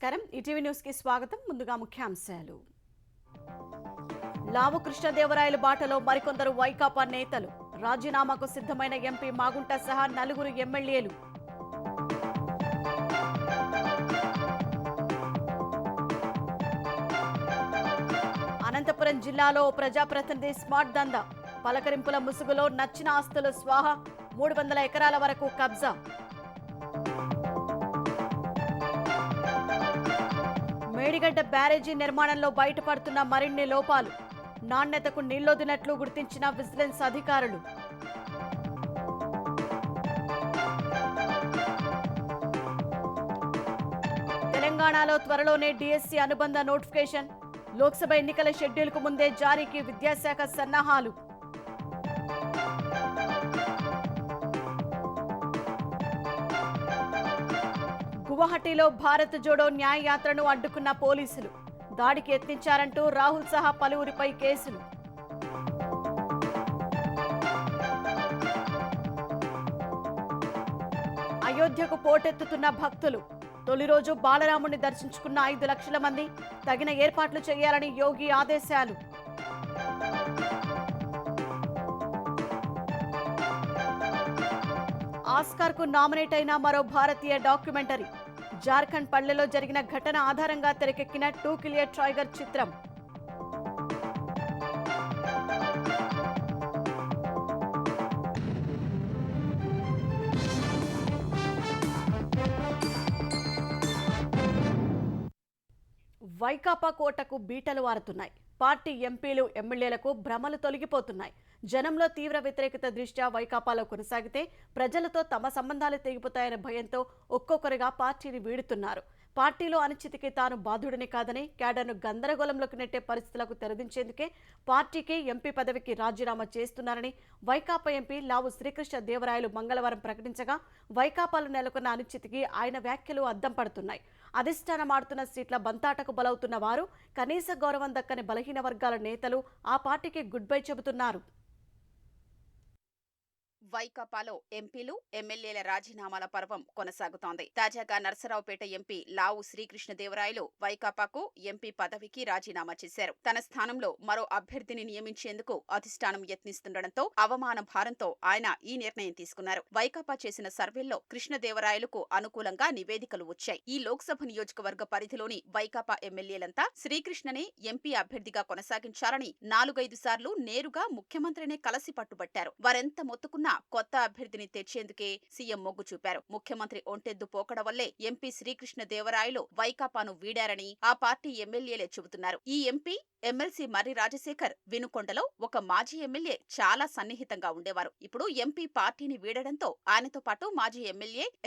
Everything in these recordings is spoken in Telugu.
నమస్కారం ఈటీవీ న్యూస్ కి స్వాగతం ముందుగా ముఖ్యాంశాలు లావు కృష్ణదేవరాయల బాటలో మరికొందరు వైకాపా నేతలు రాజీనామాకు సిద్ధమైన ఎంపీ మాగుంట సహా నలుగురు ఎమ్మెల్యేలు అనంతపురం జిల్లాలో ప్రజాప్రతినిధి స్మార్ట్ దందా పలకరింపుల ముసుగులో నచ్చిన ఆస్తులు స్వాహా 300 ఎకరాల వరకు కబ్జా మేడిగడ్డ బ్యారేజీ నిర్మాణంలో బయటపడుతున్న మరిన్ని లోపాలు నాణ్యతకు నీళ్లొదినట్లు గుర్తించిన విజిలెన్స్ అధికారులు తెలంగాణలో త్వరలోనే డిఎస్సి అనుబంధ నోటిఫికేషన్ లోక్సభ ఎన్నికల షెడ్యూల్కు ముందే జారీకి విద్యాశాఖ సన్నాహాలు గువాహటిలో భారత్ జోడో న్యాయ యాత్రను అడ్డుకున్న పోలీసులు దాడికి యత్నించారంటూ రాహుల్ సహా పలువురిపై కేసులు అయోధ్యకు పోటెత్తుతున్న భక్తులు తొలి రోజు బాలరాముడిని దర్శించుకున్న 5 లక్షల మంది తగిన ఏర్పాట్లు చేయాలని యోగి ఆదేశాలు ఆస్కార్కు నామినేట్ అయిన మరో భారతీయ డాక్యుమెంటరీ జార్ఖండ్ పల్లెలో జరిగిన ఘటన ఆధారంగా తెరకెక్కిన 2 కిలియర్ టైగర్ చిత్రం వైకాపా కోటకు బీటలు వారుతున్నాయి. పార్టీ ఎంపీలు ఎమ్మెల్యేలకు భ్రమలు తొలగిపోతున్నాయి. జనంలో తీవ్ర వ్యతిరేకత దృష్ట్యా వైకాపాలో కొనసాగితే ప్రజలతో తమ సంబంధాలు తెగిపోతాయనే భయంతో ఒక్కొక్కరుగా పార్టీని వీడుతున్నారు. పార్టీలో అనిశ్చితికి తాను బాధ్యుడిని కాదని క్యాడర్ను గందరగోళంలోకి నెట్టే పరిస్థితులకు తెరదించేందుకే పార్టీకి ఎంపీ పదవికి రాజీనామా చేస్తున్నారని వైకాపా ఎంపీ లావు శ్రీకృష్ణ దేవరాయలు మంగళవారం ప్రకటించగా వైకాపాలో నెలకొన్న అనిశ్చితికి ఆయన వ్యాఖ్యలు అద్దం పడుతున్నాయి. అధిష్టానం ఆడుతున్న సీట్ల బంతాటకు బలవుతున్న వారు కనీస గౌరవం దక్కని బలహీన వర్గాల నేతలు ఆ పార్టీకి గుడ్ బై చెబుతున్నారు. వైకాపాలో ఎంపీలు ఎమ్మెల్యేల రాజీనామాల పర్వం కొనసాగుతోంది. తాజాగా నరసరావుపేట ఎంపీ లావు శ్రీకృష్ణదేవరాయలు వైకాపాకు ఎంపీ పదవికి రాజీనామా చేశారు. తన స్థానంలో మరో అభ్యర్థిని నియమించేందుకు అధిష్టానం యత్నిస్తుండటంతో అవమాన భారంతో ఆయన ఈ నిర్ణయం తీసుకున్నారు. వైకాపా చేసిన సర్వేల్లో కృష్ణదేవరాయలకు అనుకూలంగా నివేదికలు వచ్చాయి. ఈ లోక్సభ నియోజకవర్గ పరిధిలోని వైకాపా ఎమ్మెల్యేలంతా శ్రీకృష్ణనే ఎంపీ అభ్యర్థిగా కొనసాగించాలని 4-5 సార్లు నేరుగా ముఖ్యమంత్రినే కలసి పట్టుబట్టారు. వారెంత మొత్తుకున్నా కొత్త అభ్యర్థిని తెచ్చేందుకే సీఎం మొగ్గు చూపారు. ముఖ్యమంత్రి ఒంటెద్దు పోకడ వల్లే ఎంపీ శ్రీకృష్ణదేవరాయలు వైకాపాను వీడారని ఆ పార్టీ ఎమ్మెల్యేలే చెబుతున్నారు. ఈ ఎంపీ ఎమ్మెల్సీ మర్రి రాజశేఖర్ వినుకొండలో ఒక మాజీ ఎమ్మెల్యే చాలా సన్నిహితంగా ఉండేవారు. ఇప్పుడు ఎంపీ పార్టీని వీడడంతో ఆయనతో పాటు మాజీ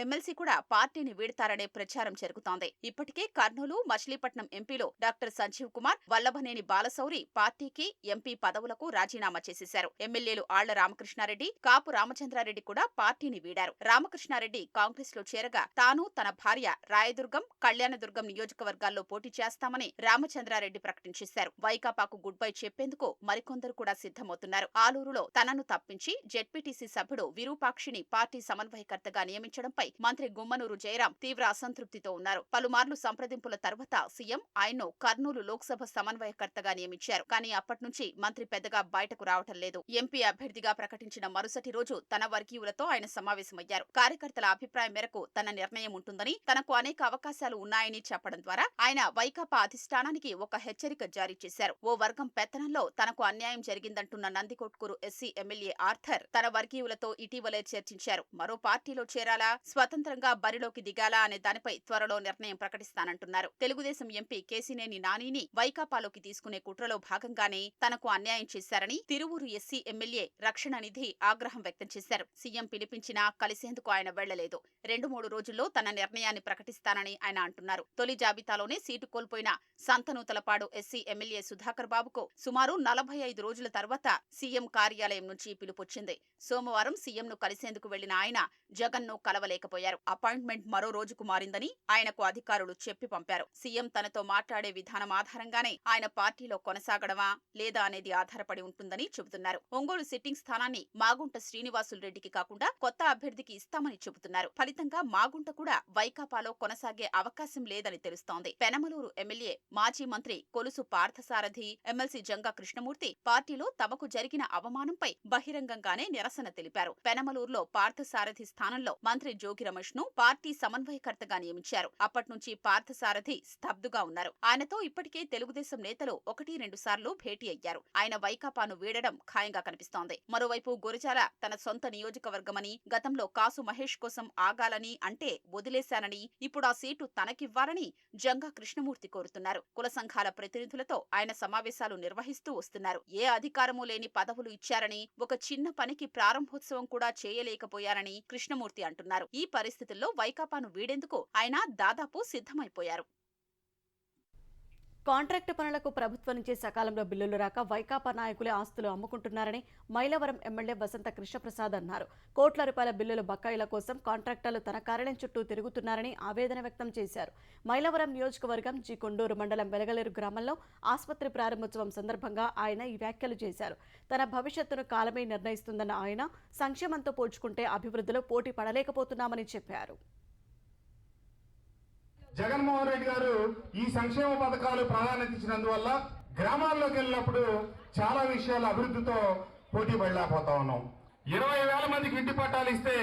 ఎమ్మెల్సీ కూడా పార్టీని వీడతారనే ప్రచారం జరుగుతోంది. ఇప్పటికే కర్నూలు, మచిలీపట్నం ఎంపీలు డాక్టర్ సంజీవ్ కుమార్, వల్లభనేని బాలశౌరి పార్టీకి ఎంపీ పదవులకు రాజీనామా చేసేశారు. ఎమ్మెల్యేలు ఆళ్ల రామకృష్ణారెడ్డి, కాపు రామచంద్రారెడ్డి కూడా పార్టీని వీడారు. రామకృష్ణారెడ్డి కాంగ్రెస్ లో చేరగా తాను తన భార్య రాయదుర్గం, కళ్యాణదుర్గం నియోజకవర్గాల్లో పోటీ చేస్తామని రామచంద్రారెడ్డి ప్రకటించేశారు. వైకాపాకు గుడ్ బై చెప్పేందుకు మరికొందరు కూడా సిద్ధమవుతున్నారు. ఆలూరులో తనను తప్పించి జెడ్పీటీసీ సభ్యుడు విరూపాక్షిని పార్టీ సమన్వయకర్తగా నియమించడంపై మంత్రి గుమ్మనూరు జయరాం తీవ్ర అసంతృప్తితో ఉన్నారు. పలుమార్లు సంప్రదింపుల తర్వాత సీఎం ఆయన్ను కర్నూలు లోక్సభ సమన్వయకర్తగా నియమించారు. కానీ అప్పట్నుంచి మంత్రి పెద్దగా బయటకు రావటం లేదు. ఎంపీ అభ్యర్థిగా ప్రకటించిన మరుసటి రోజు తన వర్గీయులతో ఆయన సమావేశమయ్యారు. కార్యకర్తల అభిప్రాయం మేరకు తన నిర్ణయం ఉంటుందని, తనకు అనేక అవకాశాలు ఉన్నాయని చెప్పడం ద్వారా ఆయన వైకాపా అధిష్టానానికి ఒక హెచ్చరిక జారీ చేశారు. ఓ వర్గం పెత్తనంలో తనకు అన్యాయం జరిగిందంటున్న నందికొట్కూరు ఎస్సీ ఎమ్మెల్యే ఆర్థర్ తన వర్గీయులతో ఇటీవలే చర్చించారు. మరో పార్టీలో చేరాలా, స్వతంత్రంగా బరిలోకి దిగాలా అనే దానిపై త్వరలో నిర్ణయం ప్రకటిస్తానంటున్నారు. తెలుగుదేశం ఎంపీ కేసినేని నానిని వైకాపాలోకి తీసుకునే కుట్రలో భాగంగానే తనకు అన్యాయం చేశారని తిరువూరు ఎస్సీ ఎమ్మెల్యే రక్షణ నిధి ఆగ్రహం వ్యక్తం చేశారు. సీఎం పిలిపించినా కలిసేందుకు ఆయన వెళ్లలేదు. 2-3 రోజుల్లో తన నిర్ణయాన్ని ప్రకటిస్తానని ఆయన అంటున్నారు. తొలి జాబితాలోనే సీటు కోల్పోయిన సంతనూతలపాడు ఎస్సీ ఎమ్మెల్యే సుధాకర్ బాబుకు సుమారు 45 రోజుల తర్వాత సీఎం కార్యాలయం నుంచి పిలుపొచ్చింది. సోమవారం సీఎంను కలిసేందుకు వెళ్లిన ఆయన జగన్ను కలవలేకపోయారు. అపాయింట్మెంట్ మరో రోజుకు మారిందని ఆయనకు అధికారులు చెప్పి పంపారు. సీఎం తనతో మాట్లాడే విధానం ఆధారంగానే ఆయన పార్టీలో కొనసాగడమా లేదా అనేది ఆధారపడి ఉంటుందని చెబుతున్నారు. ఒంగోలు సిట్టింగ్ స్థానాన్ని మాగుంట శ్రీ శ్రీనివాసులు రెడ్డికి కాకుండా కొత్త అభ్యర్థికి ఇస్తామని చెబుతున్నారు. ఫలితంగా మాగుంట కూడా వైకాపాలో కొనసాగే అవకాశం లేదని తెలుస్తోంది. పెనమలూరు ఎమ్మెల్యే మాజీ మంత్రి కొలుసు పార్థసారథి, ఎమ్మెల్సీ జంగా కృష్ణమూర్తి పార్టీలో తమకు జరిగిన అవమానంపై బహిరంగంగానే నిరసన తెలిపారు. పెనమలూరులో పార్థసారథి స్థానంలో మంత్రి జోగి రమేష్ ను పార్టీ సమన్వయకర్తగా నియమించారు. అప్పట్నుంచి పార్థసారథి స్తబ్దుగా ఉన్నారు. ఆయనతో ఇప్పటికే తెలుగుదేశం నేతలు 1-2 సార్లు భేటీ అయ్యారు. ఆయన వైకాపాను వీడడం ఖాయంగా కనిపిస్తోంది. మరోవైపు గురజాల తన సొంత నియోజకవర్గమని, గతంలో కాసు మహేష్ కోసం ఆగాలని అంటే వదిలేశానని, ఇప్పుడు ఆ సీటు తనకివ్వాలని జంగా కృష్ణమూర్తి కోరుతున్నారు. కుల సంఘాల ప్రతినిధులతో ఆయన సమావేశాలు నిర్వహిస్తూ వస్తున్నారు. ఏ అధికారమూ లేని పదవులు ఇచ్చారని, ఒక చిన్న పనికి ప్రారంభోత్సవం కూడా చేయలేకపోయారని కృష్ణమూర్తి అంటున్నారు. ఈ పరిస్థితుల్లో వైకాపాను వీడేందుకు ఆయన దాదాపు సిద్ధమైపోయారు. కాంట్రాక్టు పనులకు ప్రభుత్వం నుంచి సకాలంలో బిల్లులు రాక వైకాపా నాయకులే ఆస్తులు అమ్ముకుంటున్నారని మైలవరం ఎమ్మెల్యే వసంత కృష్ణప్రసాద్ అన్నారు. కోట్ల రూపాయల బిల్లుల బకాయిల కోసం కాంట్రాక్టర్లు తన కార్యాలయం చుట్టూ తిరుగుతున్నారని ఆవేదన వ్యక్తం చేశారు. మైలవరం నియోజకవర్గం జి కొండూరు మండలం వెలగలేరు గ్రామంలో ఆసుపత్రి ప్రారంభోత్సవం సందర్భంగా ఆయన ఈ వ్యాఖ్యలు చేశారు. తన భవిష్యత్తును కాలమే నిర్ణయిస్తుందన్న ఆయన సంక్షేమంతో పోల్చుకుంటే అభివృద్ధిలో పోటీ పడలేకపోతున్నామని చెప్పారు. జగన్మోహన్ రెడ్డి గారు ఈ సంక్షేమ పథకాలు ప్రాధాన్యత ఇచ్చినందువల్ల గ్రామాల్లోకి వెళ్ళినప్పుడు చాలా విషయాల అభివృద్ధితో పోటీ పడలేకపోతా ఉన్నాం. 20,000 మందికి ఇంటి పట్టాలు ఇస్తే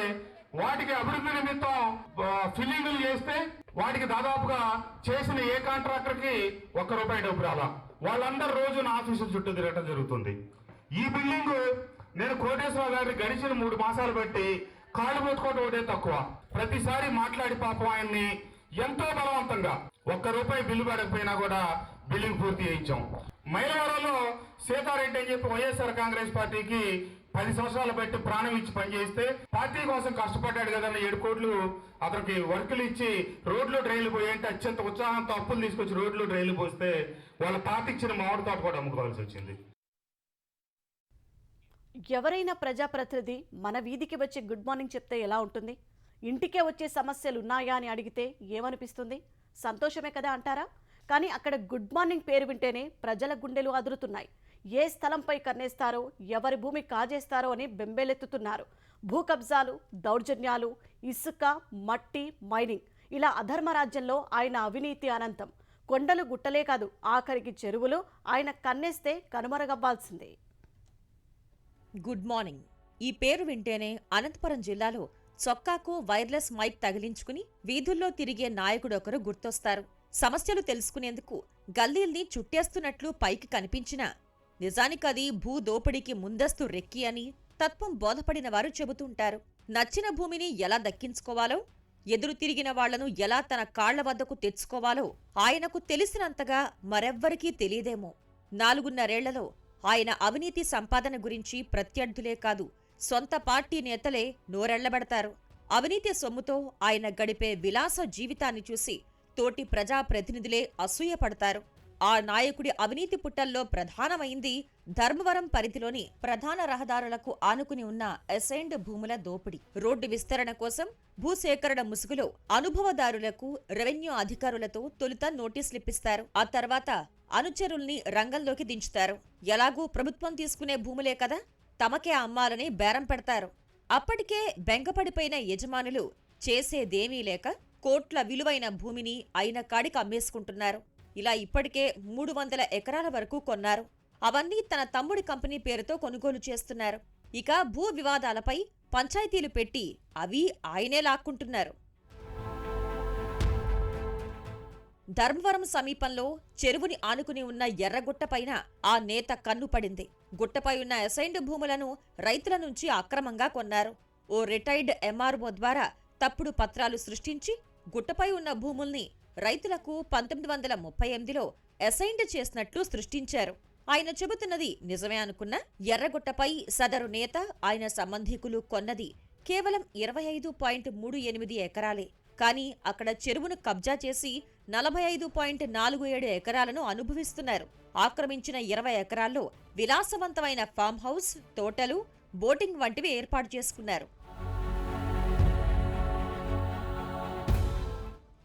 వాటికి అభివృద్ధి నిమిత్తం ఫిల్లింగ్లు చేస్తే వాటికి దాదాపుగా చేసిన ఏ కాంట్రాక్టర్కి ₹1 డబ్బు రాలా. వాళ్ళందరూ రోజు నా ఆఫీసుల చుట్టూ తిరగటం జరుగుతుంది. ఈ బిల్డింగ్ నేను కోటేశ్వరరావు గారిని గడిచిన 3 మాసాలు బట్టి కాళ్ళు పోతుకోవడం ఒకటే తక్కువ. ప్రతిసారి మాట్లాడి పాపం ఆయన్ని ఎంతో బలవంతంగా ₹1 బిల్లు పడకపోయినా కూడా బిల్లింగ్ పూర్తి చేయించాం. మైలవరంలో సీతారెడ్డి అని చెప్పి వైఎస్ఆర్ కాంగ్రెస్ పార్టీకి 10 సంవత్సరాలు బట్టి ప్రాణం ఇచ్చి పనిచేస్తే పార్టీ కోసం కష్టపడ్డాడు కదన్న 7 కోట్లు అతనికి వర్కులు ఇచ్చి రోడ్లు డ్రైన్లు పోయేంటే అత్యంత ఉత్సాహంతో అప్పులు తీసుకొచ్చి రోడ్లు డ్రైన్లు పోస్తే వాళ్ళ పార్టీ ఇచ్చిన మామిడి తోట కూడా అమ్ముకోవాల్సి వచ్చింది. ఎవరైనా ప్రజాప్రతినిధి మన వీధికి వచ్చి గుడ్ మార్నింగ్ చెప్తే ఎలా ఉంటుంది? ఇంటికే వచ్చే సమస్యలు ఉన్నాయా అని అడిగితే ఏమనిపిస్తుంది? సంతోషమే కదా అంటారా? కానీ అక్కడ గుడ్ మార్నింగ్ పేరు వింటేనే ప్రజల గుండెలు అదురుతున్నాయి. ఏ స్థలంపై కన్నేస్తారో, ఎవరి భూమి కాజేస్తారో అని బెంబేలెత్తుతున్నారు. భూ కబ్జాలు, దౌర్జన్యాలు, ఇసుక, మట్టి, మైనింగ్ ఇలా అధర్మ రాజ్యంలో ఆయన అవినీతి అనంతం. కొండలు గుట్టలే కాదు, ఆఖరికి చెరువులు ఆయన కన్నేస్తే కనుమరుగవ్వాల్సిందే. గుడ్ మార్నింగ్ ఈ పేరు వింటేనే అనంతపురం జిల్లాలో చొక్కాకు వైర్లెస్ మైక్ తగిలించుకుని వీధుల్లో తిరిగే నాయకుడొకరు గుర్తొస్తారు. సమస్యలు తెలుసుకునేందుకు గల్లీల్ని చుట్టేస్తున్నట్లు పైకి కనిపించినా నిజానికది భూదోపిడీకి ముందస్తు రెక్కి అని తత్వం బోధపడిన వారు చెబుతుంటారు. నచ్చిన భూమిని ఎలా దక్కించుకోవాలో, ఎదురు తిరిగిన వాళ్లను ఎలా తన కాళ్ల వద్దకు తెచ్చుకోవాలో ఆయనకు తెలిసినంతగా మరెవ్వరికీ తెలియదేమో. 4.5 ఆయన అవినీతి సంపాదన గురించి ప్రత్యర్థులే కాదు, సొంత పార్టీ నేతలే నోరెళ్లబెడతారు. అవినీతి సొమ్ముతో ఆయన గడిపే విలాస జీవితాన్ని చూసి తోటి ప్రజాప్రతినిధులే అసూయపడతారు. ఆ నాయకుడి అవినీతి పుట్టల్లో ప్రధానమైంది ధర్మవరం పరిధిలోని ప్రధాన రహదారులకు ఆనుకుని ఉన్న అసైన్డ్ భూముల దోపిడీ. రోడ్డు విస్తరణ కోసం భూసేకరణ ముసుగులో అనుభవదారులకు రెవెన్యూ అధికారులతో తొలుత నోటీసులిప్పిస్తారు. ఆ తర్వాత అనుచరుల్ని రంగంలోకి దించుతారు. ఎలాగూ ప్రభుత్వం తీసుకునే భూములే కదా, తమకే అమ్మాలని బేరం పెడతారు. అప్పటికే బెంగపడిపోయిన యజమానులు చేసేదేమీ లేక కోట్ల విలువైన భూమిని అయిన కాడికి అమ్మేసుకుంటున్నారు. ఇలా ఇప్పటికే 300 ఎకరాల వరకు కొన్నారు. అవన్నీ తన తమ్ముడి కంపెనీ పేరుతో కొనుగోలు చేస్తున్నారు. ఇక భూ వివాదాలపై పంచాయతీలు పెట్టి అవి ఆయనే లాక్కుంటున్నారు. ధర్మవరం సమీపంలో చెరువుని ఆనుకుని ఉన్న ఎర్రగుట్టపైన ఆ నేత కన్ను పడింది. గుట్టపై ఉన్న అసైన్డ్ భూములను రైతుల నుంచి అక్రమంగా కొన్నారు. ఓ రిటైర్డ్ ఎంఆర్ఓ ద్వారా తప్పుడు పత్రాలు సృష్టించి గుట్టపై ఉన్న భూముల్ని రైతులకు 1938లో అసైన్డ్ చేసినట్లు సృష్టించారు. ఆయన చెబుతున్నది నిజమే అనుకున్న ఎర్రగుట్టపై సదరు నేత, ఆయన సంబంధికులు కొన్నది కేవలం 25.38 ఎకరాలే. కానీ అక్కడ చెరువును కబ్జా చేసి 45.47 ఎకరాలను అనుభవిస్తున్నారు. ఆక్రమించిన 20 ఎకరాల్లో విలాసవంతమైన ఫామ్ హౌస్, తోటలు, బోటింగ్ వంటివి ఏర్పాటు చేసుకున్నారు.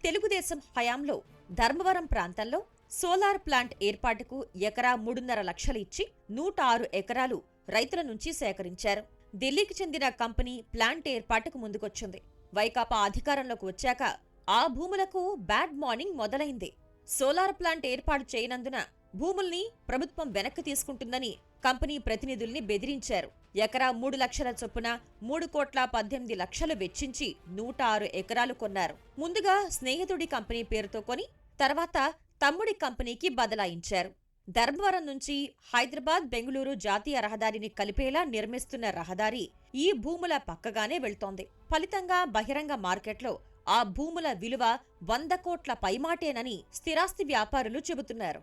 తెలుగుదేశం హయాంలో ధర్మవరం ప్రాంతంలో సోలార్ ప్లాంట్ ఏర్పాటుకు ఎకరా 3.5 లక్షలు ఇచ్చి 106 ఎకరాలు రైతుల నుంచి సేకరించారు. ఢిల్లీకి చెందిన కంపెనీ ప్లాంట్ ఏర్పాటుకు ముందుకొచ్చింది. వైకాపా అధికారంలోకి వచ్చాక ఆ భూములకు బ్యాడ్ మార్నింగ్ మొదలైంది. సోలార్ ప్లాంట్ ఏర్పాటు చేయనందున భూముల్ని ప్రభుత్వం వెనక్కి తీసుకుంటుందని కంపెనీ ప్రతినిధుల్ని బెదిరించారు. ఎకరా 3 లక్షల చొప్పున 3,18,00,000 వెచ్చించి 106 ఎకరాలు కొన్నారు. ముందుగా స్నేహితుడి కంపెనీ పేరుతో కొని తర్వాత తమ్ముడి కంపెనీకి బదలాయించారు. ధర్మవరం నుంచి హైదరాబాద్ బెంగళూరు జాతీయ రహదారిని కలిపేలా నిర్మిస్తున్న రహదారి ఈ భూముల పక్కగానే వెళ్తోంది. ఫలితంగా బహిరంగ మార్కెట్లో ఆ భూముల విలువ 100 కోట్ల పైమాటేనని స్థిరాస్తి వ్యాపారులు చెబుతున్నారు.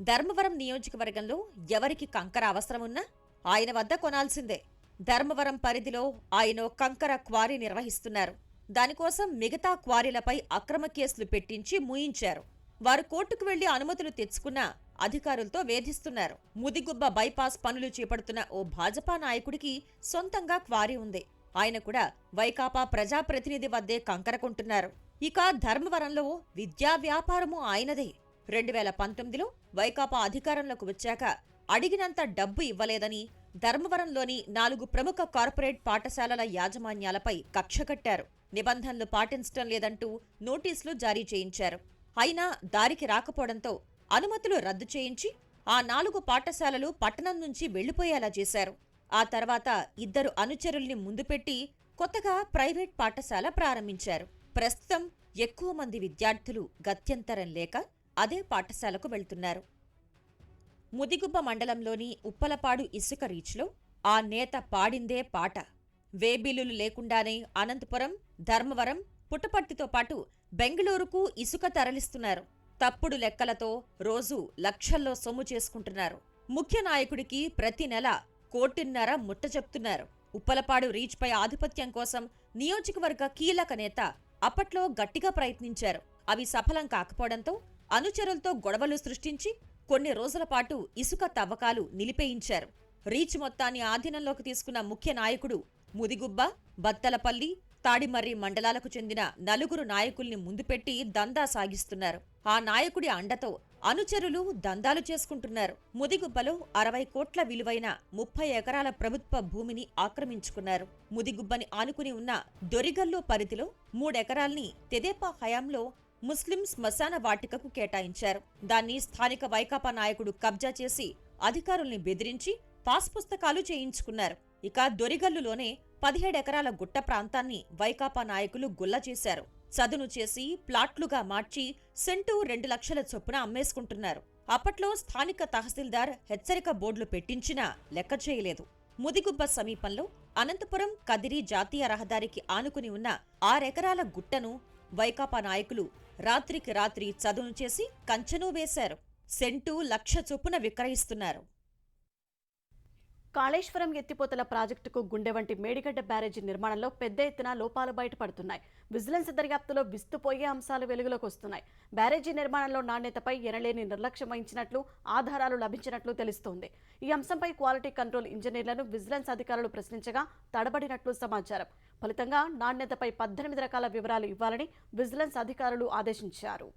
ధర్మవరం నియోజకవర్గంలో ఎవరికి కంకర అవసరమున్నా ఆయన వద్ద కొనాల్సిందే. ధర్మవరం పరిధిలో ఆయన కంకర క్వారీ నిర్వహిస్తున్నారు. దానికోసం మిగతా క్వారీలపై అక్రమ కేసులు పెట్టించి మూయించారు. వారు కోర్టుకు వెళ్లి అనుమతులు తెచ్చుకున్నా అధికారులతో వేధిస్తున్నారు. ముదిగుబ్బ బైపాస్ పనులు చేపడుతున్న ఓ భాజపా నాయకుడికి సొంతంగా క్వారీ ఉంది. ఆయన కూడా వైకాపా ప్రజాప్రతినిధి వద్దే కంకర కొంటున్నారు. ఇక ధర్మవరంలో విద్యా వ్యాపారము ఆయనదే. 2019లో వైకాపా అధికారంలోకి వచ్చాక అడిగినంత డబ్బు ఇవ్వలేదని ధర్మవరంలోని 4 ప్రముఖ కార్పొరేట్ పాఠశాలల యాజమాన్యాలపై కక్ష కట్టారు. నిబంధనలు పాటించడం లేదంటూ నోటీసులు జారీ చేయించారు. అయినా దారికి రాకపోవడంతో అనుమతులు రద్దు చేయించి ఆ 4 పాఠశాలలు పట్టణం నుంచి వెళ్లిపోయేలా చేశారు. ఆ తర్వాత 2 అనుచరుల్ని ముందు పెట్టి కొత్తగా ప్రైవేట్ పాఠశాల ప్రారంభించారు. ప్రస్తుతం ఎక్కువ మంది విద్యార్థులు గత్యంతరం లేక అదే పాఠశాలకు వెళ్తున్నారు. ముదిగుబ్బ మండలంలోని ఉప్పలపాడు ఇసుక రీచ్లో ఆ నేత పాడిందే పాట. వేబిల్లులు లేకుండానే అనంతపురం, ధర్మవరం, పుట్టపర్తితో పాటు బెంగళూరుకు ఇసుక తరలిస్తున్నారు. తప్పుడు లెక్కలతో రోజూ లక్షల్లో సొమ్ము చేసుకుంటున్నారు. ముఖ్య నాయకుడికి ప్రతి నెల 1.5 కోటి ముట్టజెప్తున్నారు. ఉప్పలపాడు రీచ్పై ఆధిపత్యం కోసం నియోజకవర్గ కీలక నేత అప్పట్లో గట్టిగా ప్రయత్నించారు. అవి సఫలం కాకపోవడంతో అనుచరులతో గొడవలు సృష్టించి కొన్ని రోజుల పాటు ఇసుక తవ్వకాలు నిలిపేయించారు. రీచ్ మొత్తాన్ని ఆధీనంలోకి తీసుకున్న ముఖ్య నాయకుడు ముదిగుబ్బ, బత్తలపల్లి, తాడిమర్రి మండలాలకు చెందిన 4 నాయకుల్ని ముందుపెట్టి దందా సాగిస్తున్నారు. ఆ నాయకుడి అండతో అనుచరులు దందాలు చేసుకుంటున్నారు. ముదిగుబ్బలో 60 కోట్ల విలువైన 30 ఎకరాల ప్రభుత్వ భూమిని ఆక్రమించుకున్నారు. ముదిగుబ్బని ఆనుకుని ఉన్న దొరిగల్లు పరిధిలో 3 ఎకరాల్ని తెదేపా హయాంలో ముస్లిం శ్మశాన వాటికకు కేటాయించారు. దాన్ని స్థానిక వైకాపా నాయకుడు కబ్జా చేసి అధికారుల్ని బెదిరించి పాస్ పుస్తకాలు చేయించుకున్నారు. ఇక దొరిగల్లులోనే 17 ఎకరాల గుట్ట ప్రాంతాన్ని వైకాపా నాయకులు గుల్ల చేశారు. చదును చేసి ప్లాట్లుగా మార్చి సెంటు 2 లక్షల చొప్పున అమ్మేసుకుంటున్నారు. అప్పట్లో స్థానిక తహసీల్దార్ హెచ్చరిక బోర్డులు పెట్టించినా లెక్క చేయలేదు. ముదిగుబ్బ సమీపంలో అనంతపురం కదిరి జాతీయ రహదారికి ఆనుకుని ఉన్న 6 ఎకరాల గుట్టను వైకాపా నాయకులు రాత్రికి రాత్రి చదును చేసి కంచెను వేశారు. సెంటు 1 లక్ష చొప్పున విక్రయిస్తున్నారు. కాళేశ్వరం ఎత్తిపోతల ప్రాజెక్టుకు గుండె వంటి మేడిగడ్డ బ్యారేజీ నిర్మాణంలో పెద్ద ఎత్తున లోపాలు బయటపడుతున్నాయి. విజిలెన్స్ దర్యాప్తులో విస్తుపోయే అంశాలు వెలుగులోకి వస్తున్నాయి. బ్యారేజీ నిర్మాణంలో నాణ్యతపై ఎనలేని నిర్లక్ష్యం వహించినట్లు ఆధారాలు లభించినట్లు తెలుస్తోంది. ఈ అంశంపై క్వాలిటీ కంట్రోల్ ఇంజనీర్లను విజిలెన్స్ అధికారులు ప్రశ్నించగా తడబడినట్లు సమాచారం. ఫలితంగా నాణ్యతపై 18 రకాల వివరాలు ఇవ్వాలని విజిలెన్స్ అధికారులు ఆదేశించారు.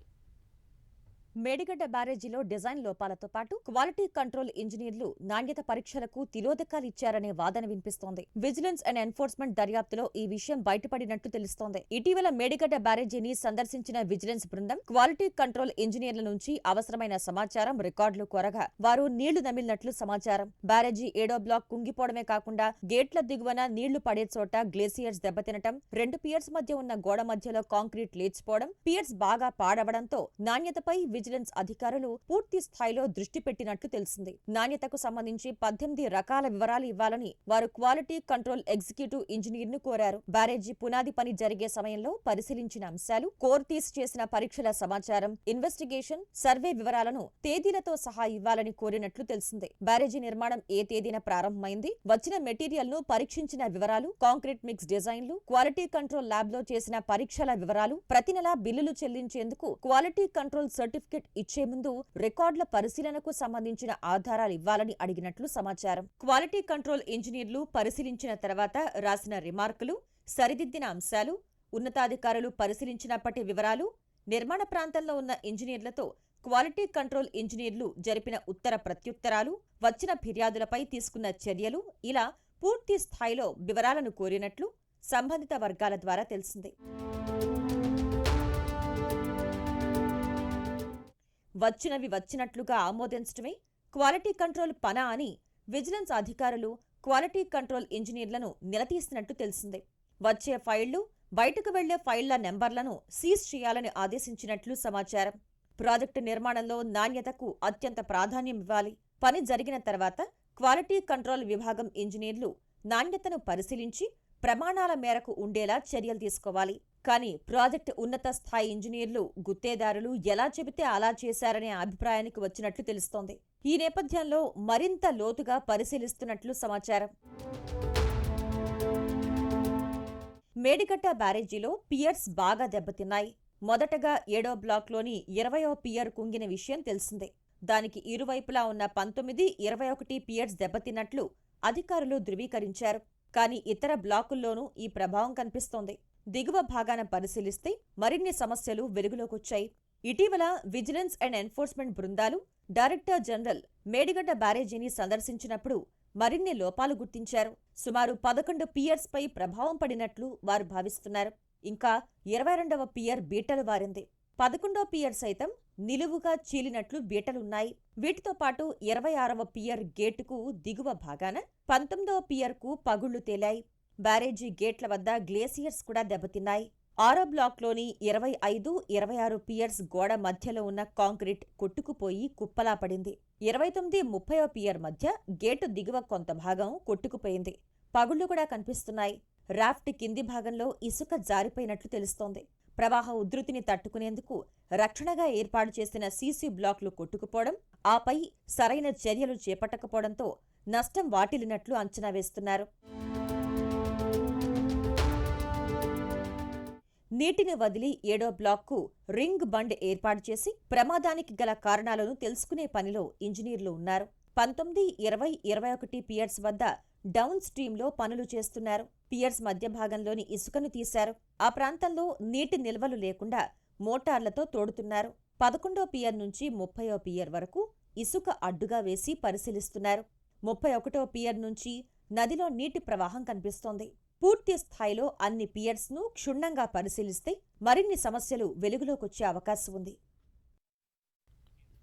మేడిగడ్డ బ్యారేజీలో డిజైన్ లోపాలతో పాటు క్వాలిటీ కంట్రోల్ ఇంజనీర్లు నాణ్యత పరీక్షలకు తిలోదకాలిచ్చారనే వాదన వినిపిస్తోంది. విజిలెన్స్ అండ్ ఎన్ఫోర్స్మెంట్ దర్యాప్తులో ఈ విషయం బయటపడినట్టు తెలుస్తోంది. ఇటీవల మేడిగడ్డ బ్యారేజీని సందర్శించిన విజిలెన్స్ బృందం క్వాలిటీ కంట్రోల్ ఇంజనీర్ల నుంచి అవసరమైన సమాచారం రికార్డులు కోరగా వారు నీళ్లు నమిలినట్లు సమాచారం. బ్యారేజీ 7వ బ్లాక్ కుంగిపోవడమే కాకుండా గేట్ల దిగువన నీళ్లు పడే చోట గ్లేసియర్స్ దెబ్బతినటం, 2 పియర్స్ మధ్య ఉన్న గోడ మధ్యలో కాంక్రీట్ లేచిపోవడం, పియర్స్ బాగా పాడవడంతో నాణ్యతపై విజిలెన్స్ అధికారులు పూర్తి స్థాయిలో దృష్టి పెట్టినట్లు తెలిసింది. నాణ్యతకు సంబంధించి 18 రకాల వివరాలు ఇవ్వాలని వారు క్వాలిటీ కంట్రోల్ ఎగ్జిక్యూటివ్ ఇంజనీర్ ను కోరారు. బ్యారేజీ పునాది పని జరిగే సమయంలో పరిశీలించిన అంశాలు, కోర్ తీసి చేసిన పరీక్షల సమాచారం, ఇన్వెస్టిగేషన్, సర్వే వివరాలను తేదీలతో సహా ఇవ్వాలని కోరినట్లు తెలిసింది. బ్యారేజీ నిర్మాణం ఏ తేదీన ప్రారంభమైంది, వచ్చిన మెటీరియల్ ను పరీక్షించిన వివరాలు, కాంక్రీట్ మిక్స్ డిజైన్లు, క్వాలిటీ కంట్రోల్ ల్యాబ్ లో చేసిన పరీక్షల వివరాలు, ప్రతి నెల బిల్లులు చెల్లించేందుకు క్వాలిటీ కంట్రోల్ సర్టిఫికేట్ ఇచ్చే ముందు రికార్డుల పరిశీలనకు సంబంధించిన ఆధారాలు ఇవ్వాలని అడిగినట్లు సమాచారం. క్వాలిటీ కంట్రోల్ ఇంజనీర్లు పరిశీలించిన తర్వాత రాసిన రిమార్కులు, సరిదిద్దిన అంశాలు, ఉన్నతాధికారులు పరిశీలించినప్పటి వివరాలు, నిర్మాణ ప్రాంతంలో ఉన్న ఇంజనీర్లతో క్వాలిటీ కంట్రోల్ ఇంజనీర్లు జరిపిన ఉత్తర ప్రత్యుత్తరాలు, వచ్చిన ఫిర్యాదులపై తీసుకున్న చర్యలు, ఇలా పూర్తి స్థాయిలో వివరాలను కోరినట్లు సంబంధిత వర్గాల ద్వారా తెలిసింది. వచ్చినవి వచ్చినట్లుగా ఆమోదించడమే క్వాలిటీ కంట్రోల్ పనా అని విజిలెన్స్ అధికారులు క్వాలిటీ కంట్రోల్ ఇంజనీర్లను నిలదీసినట్టు తెలిసింది. వచ్చే ఫైళ్లు, బయటకు వెళ్లే ఫైళ్ల నెంబర్లను సీజ్ చేయాలని ఆదేశించినట్లు సమాచారం. ప్రాజెక్టు నిర్మాణంలో నాణ్యతకు అత్యంత ప్రాధాన్యం ఇవ్వాలి. పని జరిగిన తర్వాత క్వాలిటీ కంట్రోల్ విభాగం ఇంజనీర్లు నాణ్యతను పరిశీలించి ప్రమాణాల మేరకు ఉండేలా చర్యలు తీసుకోవాలి. కానీ ప్రాజెక్టు ఉన్నత స్థాయి ఇంజనీర్లు, గుత్తేదారులు ఎలా చెబితే అలా చేశారనే అభిప్రాయానికి వచ్చినట్లు తెలుస్తోంది. ఈ నేపథ్యంలో మరింత లోతుగా పరిశీలిస్తున్నట్లు సమాచారం. మేడిగడ్డ బ్యారేజీలో పియర్స్ బాగా దెబ్బతిన్నాయి. మొదటగా 7వ బ్లాక్లోని 20వ పియర్ కుంగిన విషయం తెలిసిందే. దానికి ఇరువైపులా ఉన్న 19, 21 పియర్స్ దెబ్బతిన్నట్లు అధికారులు ధృవీకరించారు. కానీ ఇతర బ్లాకుల్లోనూ ఈ ప్రభావం కనిపిస్తోంది. దిగువ భాగాన పరిశీలిస్తే మరిన్ని సమస్యలు వెలుగులోకొచ్చాయి. ఇటీవల విజిలెన్స్ అండ్ ఎన్ఫోర్స్మెంట్ బృందాలు డైరెక్టర్ జనరల్ మేడిగడ్డ బ్యారేజీని సందర్శించినప్పుడు మరిన్ని లోపాలు గుర్తించారు. సుమారు 11 పియర్స్ పై ప్రభావం పడినట్లు వారు భావిస్తున్నారు. ఇంకా 22వ పియర్ బీటలు వారింది. 11వ పియర్ సైతం నిలువుగా చీలినట్లు బీటలున్నాయి. వీటితో పాటు 26వ పియర్ గేటుకు దిగువ భాగాన 19వ పియర్కు పగుళ్లు తేలాయి. బ్యారేజీ గేట్ల వద్ద గ్లేసియర్స్ కూడా దెబ్బతిన్నాయి. 6వ బ్లాక్లోని 25, 26 పియర్స్ గోడ మధ్యలో ఉన్న కాంక్రీట్ కొట్టుకుపోయి కుప్పలా పడింది. 29, 30వ పియర్ మధ్య గేటు దిగువ కొంత భాగం కొట్టుకుపోయింది. పగుళ్లు కూడా కనిపిస్తున్నాయి. రాఫ్ట్ కింది భాగంలో ఇసుక జారిపోయినట్లు తెలుస్తోంది. ప్రవాహ ఉధృతిని తట్టుకునేందుకు రక్షణగా ఏర్పాటు చేసిన సీసీ బ్లాక్లు కొట్టుకుపోవడం, ఆపై సరైన చర్యలు చేపట్టకపోవడంతో నష్టం వాటిల్లినట్లు అంచనా వేస్తున్నారు. నీటిని వదిలి 7వ బ్లాక్కు రింగ్ బండ్ ఏర్పాటు చేసి ప్రమాదానికి గల కారణాలను తెలుసుకునే పనిలో ఇంజనీర్లు ఉన్నారు. 19, 20, 21 పియర్స్ వద్ద డౌన్ స్ట్రీమ్లో పనులు చేస్తున్నారు. పియర్స్ మధ్య భాగంలోని ఇసుకను తీశారు. ఆ ప్రాంతంలో నీటి నిల్వలు లేకుండా మోటార్లతో తోడుతున్నారు. 11వ పియర్ నుంచి 30వ పియర్ వరకు ఇసుక అడ్డుగా వేసి పరిశీలిస్తున్నారు. 31వ పియర్ నుంచి నదిలో నీటి ప్రవాహం కనిపిస్తోంది. పూర్తి స్థాయిలో అన్ని పియర్స్ను క్షుణ్ణంగా పరిశీలిస్తే మరిన్ని సమస్యలు వెలుగులోకొచ్చే అవకాశం ఉంది.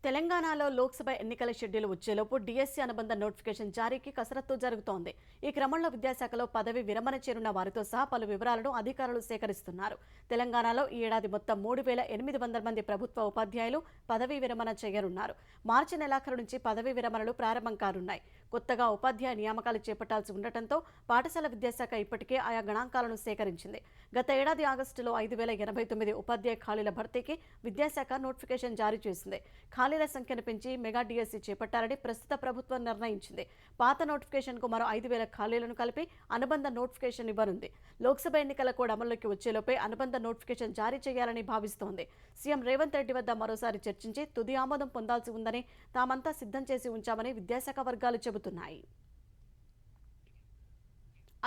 తెలంగాణలో లోక్సభ ఎన్నికల షెడ్యూల్ వచ్చేలోపు డిఎస్సీ అనుబంధ నోటిఫికేషన్ జారీకి కసరత్తు జరుగుతోంది. ఈ క్రమంలో విద్యాశాఖలో పదవి విరమణ చేరున్న వారితో సహా పలు వివరాలను అధికారులు సేకరిస్తున్నారు. తెలంగాణలో ఈ ఏడాది మొత్తం 3,800 మంది ప్రభుత్వ ఉపాధ్యాయులు పదవీ విరమణ చేయనున్నారు. మార్చి నెలాఖరు నుంచి పదవీ విరమణలు ప్రారంభం కానున్నాయి. కొత్తగా ఉపాధ్యాయ నియామకాలు చేపట్టాల్సి ఉండటంతో పాఠశాల విద్యాశాఖ ఇప్పటికే ఆయా గణాంకాలను సేకరించింది. గత ఏడాది ఆగస్టులో 5,089 ఉపాధ్యాయ ఖాళీల భర్తీకి విద్యాశాఖ నోటిఫికేషన్ జారీ చేసింది. ఖాళీల సంఖ్యను పెంచి మెగా డిఎస్సీ చేపట్టాలని ప్రస్తుత ప్రభుత్వం నిర్ణయించింది. పాత నోటిఫికేషన్కు మరో 5,000 ఖాళీలను కలిపి అనుబంధ నోటిఫికేషన్ ఇవ్వనుంది. లోక్సభ ఎన్నికల కోడ్ అమల్లోకి వచ్చేలోపే అనుబంధ నోటిఫికేషన్ జారీ చేయాలని భావిస్తోంది. సీఎం రేవంత్ రెడ్డి వద్ద మరోసారి చర్చించి తుది ఆమోదం పొందాల్సి ఉందని తామంతా సిద్ధం చేసి ఉంచామని విద్యాశాఖ వర్గాలు చెబుతున్నాయి.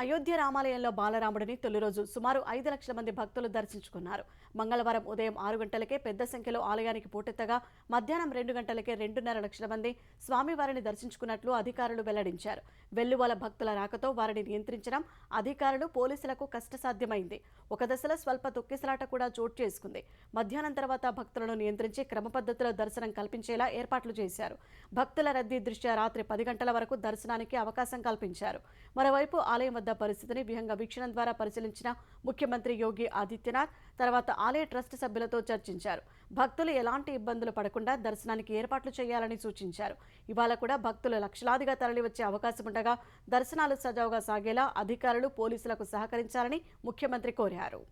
అయోధ్య రామాలయంలో బాలరాముడిని తొలి రోజు సుమారు 5 లక్షల మంది భక్తులు దర్శించుకున్నారు. మంగళవారం ఉదయం 6 గంటలకే పెద్ద సంఖ్యలో ఆలయానికి పోటెత్తగా మధ్యాహ్నం 2 గంటలకే 2.5 లక్షల మంది స్వామివారిని దర్శించుకున్నట్లు అధికారులు వెల్లడించారు. వెల్లువల భక్తుల రాకతో వారిని నియంత్రించడం అధికారులు, పోలీసులకు కష్టసాధ్యమైంది. ఒక దశలో స్వల్ప తొక్కిసలాట కూడా చోటు చేసుకుంది. మధ్యాహ్నం తర్వాత భక్తులను నియంత్రించి క్రమపద్ధతిలో దర్శనం కల్పించేలా ఏర్పాట్లు చేశారు. భక్తుల రద్దీ దృష్ట్యా రాత్రి 10 గంటల వరకు దర్శనానికి అవకాశం కల్పించారు. మరోవైపు ఆలయం వద్ద పరిస్థితిని విహంగ వీక్షణం ద్వారా పరిశీలించిన ముఖ్యమంత్రి యోగి ఆదిత్యనాథ్ తర్వాత ఆలయ ట్రస్ట్ సభ్యులతో చర్చించారు. భక్తులు ఎలాంటి ఇబ్బందులు పడకుండా దర్శనానికి ఏర్పాట్లు చేయాలని సూచించారు. ఇవాళ కూడా భక్తులు లక్షలాదిగా తరలివచ్చే అవకాశం ఉండగా దర్శనాలు సజావుగా సాగేలా అధికారులు, పోలీసులకు సహకరించాలని ముఖ్యమంత్రి కోరారు.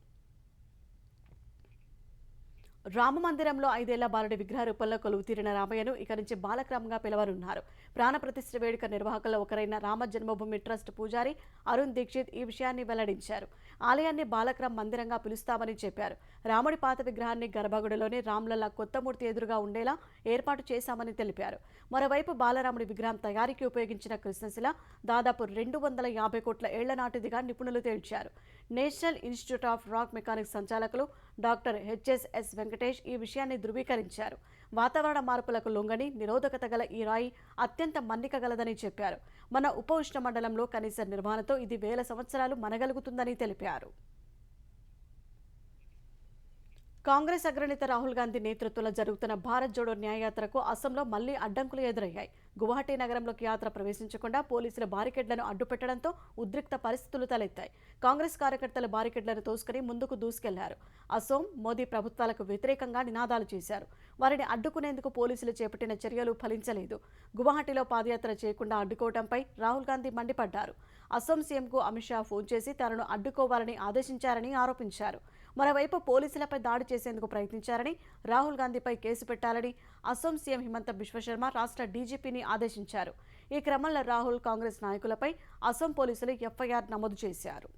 రామమందిరంలో 5 ఏళ్ల బాలుడి విగ్రహ రూపంలో కొలువు తీరిన రామయ్యను ఇక నుంచి బాలక్రమంగా పిలవనున్నారు. ప్రాణప్రతిష్ఠ వేడుక నిర్వాహకుల్లో ఒకరైన రామ జన్మభూమి ట్రస్ట్ పూజారి అరుణ్ దీక్షిత్ ఈ విషయాన్ని వెల్లడించారు. ఆలయాన్ని బాలక్రమ్ మందిరంగా పిలుస్తామని చెప్పారు. రాముడి పాత విగ్రహాన్ని గర్భగుడిలోని రామ్లల్ల కొత్త మూర్తి ఎదురుగా ఉండేలా ఏర్పాటు చేశామని తెలిపారు. మరోవైపు బాలరాముడి విగ్రహం తయారీకి ఉపయోగించిన కృష్ణశిల దాదాపు 250 కోట్ల ఏళ్ల నాటిదిగా నిపుణులు తేల్చారు. National institute of rock mechanics సంచాలకులు డాక్టర్ హెచ్ఎస్ఎస్ వెంకటేష్ ఈ విషయాన్ని ధృవీకరించారు. వాతావరణ మార్పులకు లొంగని నిరోధకత గల ఈ రాయి అత్యంత మన్నికగలదని చెప్పారు. మన ఉప ఉష్ణమండలంలో కనీస నిర్వహణతో ఇది 1000 సంవత్సరాలు మనగలుగుతుందని తెలిపారు. కాంగ్రెస్ అగ్రనేత రాహుల్ గాంధీ నేతృత్వంలో జరుగుతున్న భారత్ జోడో న్యాయయాత్రకు అసోంలో మళ్లీ అడ్డంకులు ఎదురయ్యాయి. గువాహటి నగరంలోకి యాత్ర ప్రవేశించకుండా పోలీసుల బారికేడ్లను అడ్డుపెట్టడంతో ఉద్రిక్త పరిస్థితులు తలెత్తాయి. కాంగ్రెస్ కార్యకర్తలు బారికేడ్లను తోసుకుని ముందుకు దూసుకెళ్లారు. అసోం, మోదీ ప్రభుత్వాలకు వ్యతిరేకంగా నినాదాలు చేశారు. వారిని అడ్డుకునేందుకు పోలీసులు చేపట్టిన చర్యలు ఫలించలేదు. గువాహటిలో పాదయాత్ర చేయకుండా అడ్డుకోవడంపై రాహుల్ గాంధీ మండిపడ్డారు. అసోం సీఎంకు అమిత్ షా ఫోన్ చేసి తనను అడ్డుకోవాలని ఆదేశించారని ఆరోపించారు. మరోవైపు పోలీసులపై దాడి చేసేందుకు ప్రయత్నించారని, రాహుల్ గాంధీపై కేసు పెట్టాలని అసోం సీఎం హిమంత బిశ్వశర్మ రాష్ట్ర డీజీపీని ఆదేశించారు. ఈ క్రమంలో రాహుల్, కాంగ్రెస్ నాయకులపై అసోం పోలీసులు ఎఫ్ఐఆర్ నమోదు చేశారు.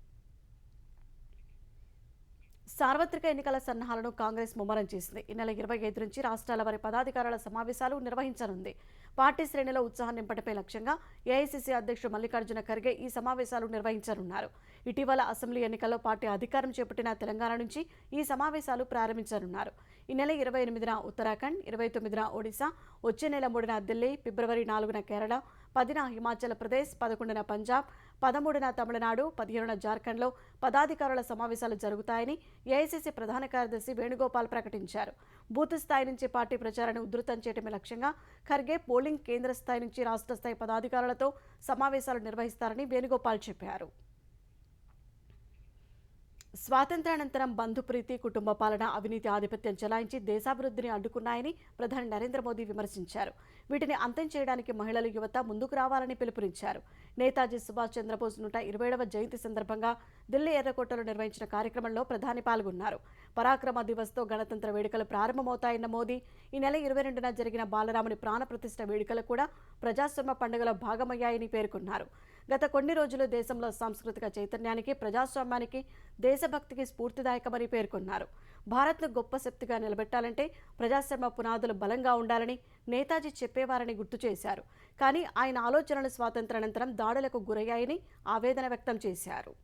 సార్వత్రిక ఎన్నికల సన్నాహాలను కాంగ్రెస్ ముమ్మరం చేసింది. ఈ నెల 25 నుంచి రాష్ట్రాల వారి పదాధికారుల సమావేశాలు నిర్వహించనుంది. పార్టీ శ్రేణిలో ఉత్సాహం నింపడమే లక్ష్యంగా ఏఐసీసీ అధ్యక్షుడు మల్లికార్జున ఖర్గే ఈ సమావేశాలు నిర్వహించనున్నారు. ఇటీవల అసెంబ్లీ ఎన్నికల్లో పార్టీ అధికారం చేపట్టిన తెలంగాణ నుంచి ఈ సమావేశాలు ప్రారంభించనున్నారు. ఈ నెల 28న ఉత్తరాఖండ్, 29న ఒడిశా, వచ్చే నెల 3న ఢిల్లీ, ఫిబ్రవరి 4న కేరళ, 10న హిమాచల్ ప్రదేశ్, 11న పంజాబ్, 13న తమిళనాడు, 15న జార్ఖండ్లో పదాధికారుల సమావేశాలు జరుగుతాయని ఏఐసీసీ ప్రధాన కార్యదర్శి వేణుగోపాల్ ప్రకటించారు. బూత్ స్థాయి నుంచి పార్టీ ప్రచారాన్ని ఉధృతం చేయడమే లక్ష్యంగా ఖర్గే పోలింగ్ కేంద్ర స్థాయి నుంచి రాష్ట్ర స్థాయి పదాధికారులతో సమావేశాలు నిర్వహిస్తారని వేణుగోపాల్ చెప్పారు. స్వాతంత్ర్యానంతరం బంధుప్రీతి, కుటుంబ పాలన, అవినీతి ఆధిపత్యం చెలాయించి దేశాభివృద్ధిని అడ్డుకున్నాయని ప్రధాని నరేంద్ర మోదీ విమర్శించారు. వీటిని అంతం చేయడానికి మహిళలు, యువత ముందుకు రావాలని పిలుపునిచ్చారు. నేతాజీ సుభాష్ చంద్రబోస్ 127వ జయంతి సందర్భంగా ఢిల్లీ ఎర్రకోటలో నిర్వహించిన కార్యక్రమంలో ప్రధాని పాల్గొన్నారు. పరాక్రమ దివస్తో గణతంత్ర వేడుకలు ప్రారంభమవుతాయన్న మోదీ ఈ నెల 22న జరిగిన బాలరాముని ప్రాణప్రతిష్ఠ వేడుకలు కూడా ప్రజాస్వామ్య పండుగలో భాగమయ్యాయని పేర్కొన్నారు. గత కొన్ని రోజులు దేశంలో సాంస్కృతిక చైతన్యానికి, ప్రజాస్వామ్యానికి, దేశభక్తికి స్ఫూర్తిదాయకమని పేర్కొన్నారు. భారత్ను గొప్ప శక్తిగా నిలబెట్టాలంటే ప్రజాస్వామ్య పునాదులు బలంగా ఉండాలని నేతాజీ చెప్పేవారని గుర్తు చేశారు. కానీ ఆయన ఆలోచనలు స్వాతంత్ర్యానంతరం దాడులకు గురయ్యాయని ఆవేదన వ్యక్తం చేశారు.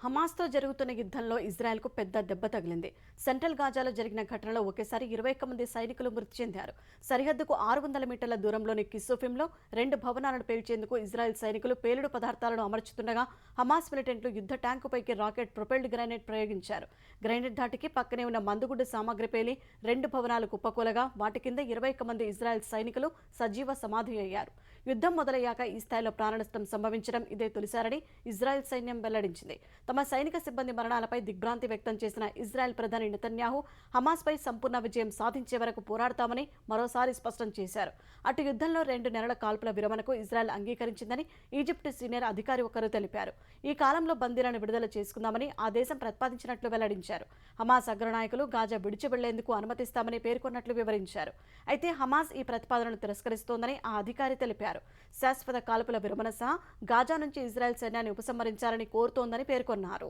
హమాస్తో జరుగుతున్న యుద్ధంలో ఇజ్రాయెల్కు పెద్ద దెబ్బ తగిలింది. సెంట్రల్ గాజాలో జరిగిన ఘటనలో ఒకేసారి 21 మంది సైనికులు మృతి చెందారు. సరిహద్దుకు 600 మీటర్ల దూరంలోని కిస్సుఫింలో 2 భవనాలను పేల్చేందుకు ఇజ్రాయెల్ సైనికులు పేలుడు పదార్థాలను అమర్చుతుండగా హమాస్ మిలిటెంట్లు యుద్ధ ట్యాంకుపైకి రాకెట్ ప్రొపెల్డ్ గ్రెనేడ్ ప్రయోగించారు. గ్రెనేడ్ ధాటికి పక్కనే ఉన్న మందుగుడ్డు సామాగ్రి పేలి 2 భవనాలు కుప్పకూలగా వాటి కింద 21 మంది ఇజ్రాయెల్ సైనికులు సజీవ సమాధి అయ్యారు. యుద్ధం మొదలయ్యాక ఈ స్థాయిలో ప్రాణనష్టం సంభవించడం ఇదే తొలిసారని ఇజ్రాయెల్ సైన్యం వెల్లడించింది. తమ సైనిక సిబ్బంది మరణాలపై దిగ్భ్రాంతి వ్యక్తం చేసిన ఇజ్రాయెల్ ప్రధాని నెతన్యాహు హమాస్పై సంపూర్ణ విజయం సాధించే వరకు పోరాడతామని మరోసారి స్పష్టం చేశారు. అటు యుద్ధంలో 2 నెలల కాల్పుల విరమణకు ఇజ్రాయెల్ అంగీకరించిందని ఈజిప్ట్ సీనియర్ అధికారి ఒకరు తెలిపారు. ఈ కాలంలో బందీలను విడుదల చేసుకుందామని ఆ దేశం ప్రతిపాదించినట్లు వెల్లడించారు. హమాస్ అగ్రనాయకులు గాజా విడిచి వెళ్లేందుకు అనుమతిస్తామని పేర్కొన్నట్లు వివరించారు. అయితే హమాస్ ఈ ప్రతిపాదనను తిరస్కరిస్తోందని ఆ అధికారి తెలిపారు. శాశ్వత కాల్పుల విరమణ సహా గాజా నుంచి ఇజ్రాయెల్ సైన్యాన్ని ఉపసంహరించాలని కోరుతోందని పేర్కొన్నారు.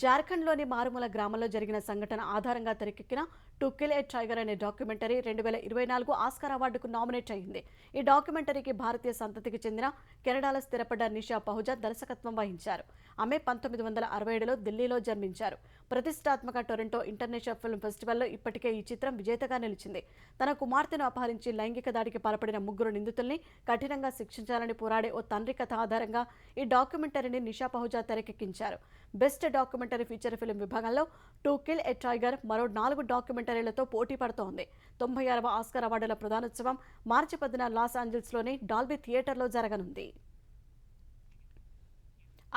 జార్ఖండ్లోని మారుమూల గ్రామంలో జరిగిన సంఘటన ఆధారంగా తెరకెక్కిన టు కిల్ ఏ టైగర్ అనే డాక్యుమెంటరీ 2024 ఆస్కార్ అవార్డుకు నామినేట్ అయింది. ఈ డాక్యుమెంటరీకి భారతీయ సంతతికి చెందిన కెనడాలో స్థిరపడ్డ నిషా పహుజా దర్శకత్వం వహించారు. ఆమె 1967లో ఢిల్లీలో జన్మించారు. ప్రతిష్టాత్మక టొరంటో ఇంటర్నేషనల్ ఫిల్మ్ ఫెస్టివల్లో ఇప్పటికే ఈ చిత్రం విజేతగా నిలిచింది. తన కుమార్తెను అపహరించి లైంగిక దాడికి పాల్పడిన 3 నిందితుల్ని కఠినంగా శిక్షించాలని పోరాడే ఓ తండ్రి కథ ఆధారంగా ఈ డాక్యుమెంటరీని నిషా పహుజా తెరకెక్కించారు. బెస్ట్ డాక్యుమెంటరీ ఫీచర్ ఫిల్మ్ విభాగంలో టు కిల్ ఏ టైగర్ మరో 4 డాక్యుమెంటరీలతో పోటీ పడుతోంది. 96వ ఆస్కార్ అవార్డుల ప్రదానోత్సవం మార్చి 10న లాస్ ఏంజల్స్లోని డాల్బీ థియేటర్లో జరగనుంది.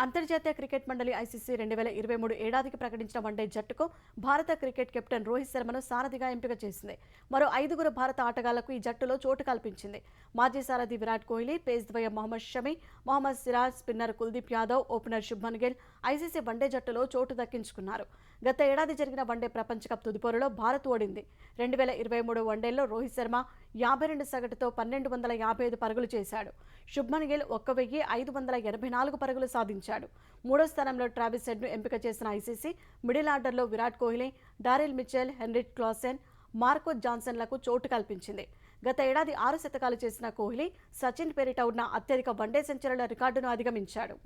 అంతర్జాతీయ క్రికెట్ మండలి ఐసీసీ 2023 ఏడాదికి ప్రకటించిన వన్డే జట్టుకు భారత క్రికెట్ కెప్టెన్ రోహిత్ శర్మను సారథిగా ఎంపిక చేసింది. మరో 5 భారత ఆటగాళ్లకు ఈ జట్టులో చోటు కల్పించింది. మాజీ సారథి విరాట్ కోహ్లీ, పేస్ ద్వయం Mohammed Shami, Mohammed Siraj, spinner Kuldeep Yadav, opener Shubman Gill ICC one day జట్టులో చోటు దక్కించుకున్నారు. గత ఏడాది జరిగిన వన్డే ప్రపంచ కప్ తుదిపోరులో భారత్ ఓడింది. 2023 వన్డేల్లో రోహిత్ శర్మ 52 సగటుతో 1255 పరుగులు చేశాడు. శుభ్మన్ గిల్ 1584 పరుగులు సాధించాడు. 3వ స్థానంలో ట్రావిస్ హెడ్ను ఎంపిక చేసిన ఐసీసీ మిడిల్ ఆర్డర్లో Virat Kohli, Daryl Mitchell, Heinrich Klaasen, Marco జాన్సన్లకు చోటు కల్పించింది. గత ఏడాది 6 శతకాలు చేసిన కోహ్లీ సచిన్ పేరిట ఉన్న అత్యధిక వన్డే సెంచరీల రికార్డును అధిగమించాడు.